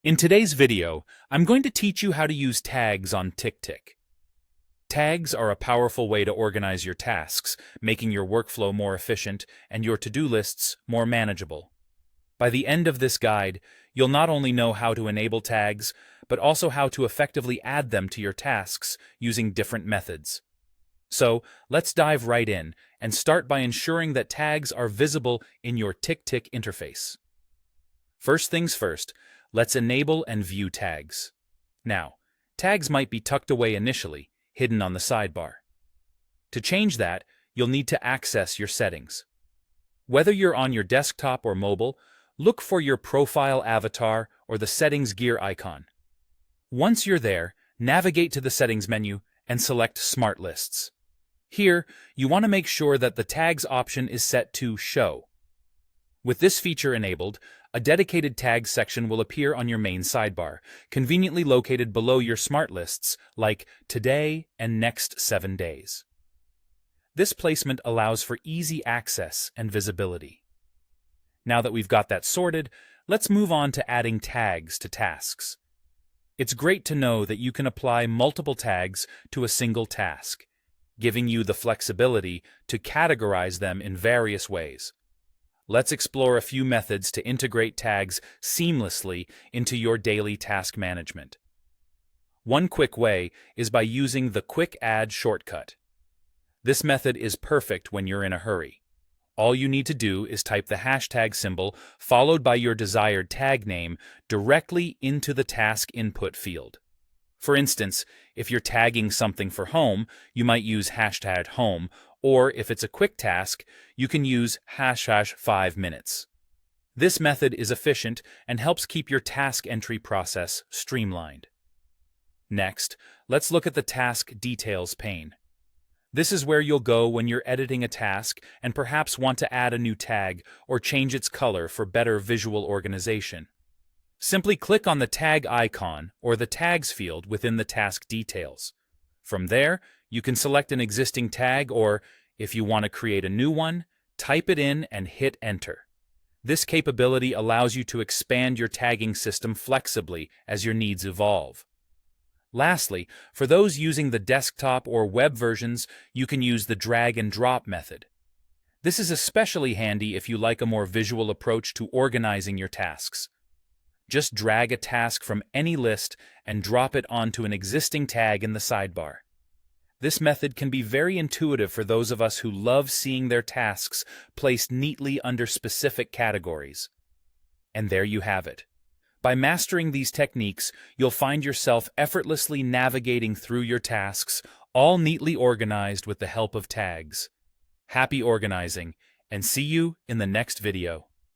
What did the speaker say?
In today's video, I'm going to teach you how to use tags on Ticktick. Tags are a powerful way to organize your tasks, making your workflow more efficient and your to-do lists more manageable. By the end of this guide, you'll not only know how to enable tags, but also how to effectively add them to your tasks using different methods. So, let's dive right in and start by ensuring that tags are visible in your Ticktick interface. First things first, let's enable and view tags. Now, tags might be tucked away initially, hidden on the sidebar. To change that, you'll need to access your settings. Whether you're on your desktop or mobile, look for your profile avatar or the settings gear icon. Once you're there, navigate to the settings menu and select Smart Lists. Here, you want to make sure that the tags option is set to Show. With this feature enabled, a dedicated tags section will appear on your main sidebar, conveniently located below your smart lists like Today and Next 7 Days. This placement allows for easy access and visibility. Now that we've got that sorted, let's move on to adding tags to tasks. It's great to know that you can apply multiple tags to a single task, giving you the flexibility to categorize them in various ways. Let's explore a few methods to integrate tags seamlessly into your daily task management. One quick way is by using the Quick Add shortcut. This method is perfect when you're in a hurry. All you need to do is type the hashtag symbol followed by your desired tag name directly into the task input field. For instance, if you're tagging something for home, you might use hashtag home, or if it's a quick task, you can use hashtag 5 minutes. This method is efficient and helps keep your task entry process streamlined. Next, let's look at the Task Details pane. This is where you'll go when you're editing a task and perhaps want to add a new tag or change its color for better visual organization. Simply click on the tag icon or the tags field within the task details. From there, you can select an existing tag or, if you want to create a new one, type it in and hit enter. This capability allows you to expand your tagging system flexibly as your needs evolve. Lastly, for those using the desktop or web versions, you can use the drag and drop method. This is especially handy if you like a more visual approach to organizing your tasks. Just drag a task from any list and drop it onto an existing tag in the sidebar. This method can be very intuitive for those of us who love seeing their tasks placed neatly under specific categories. And there you have it. By mastering these techniques, you'll find yourself effortlessly navigating through your tasks, all neatly organized with the help of tags. Happy organizing, and see you in the next video.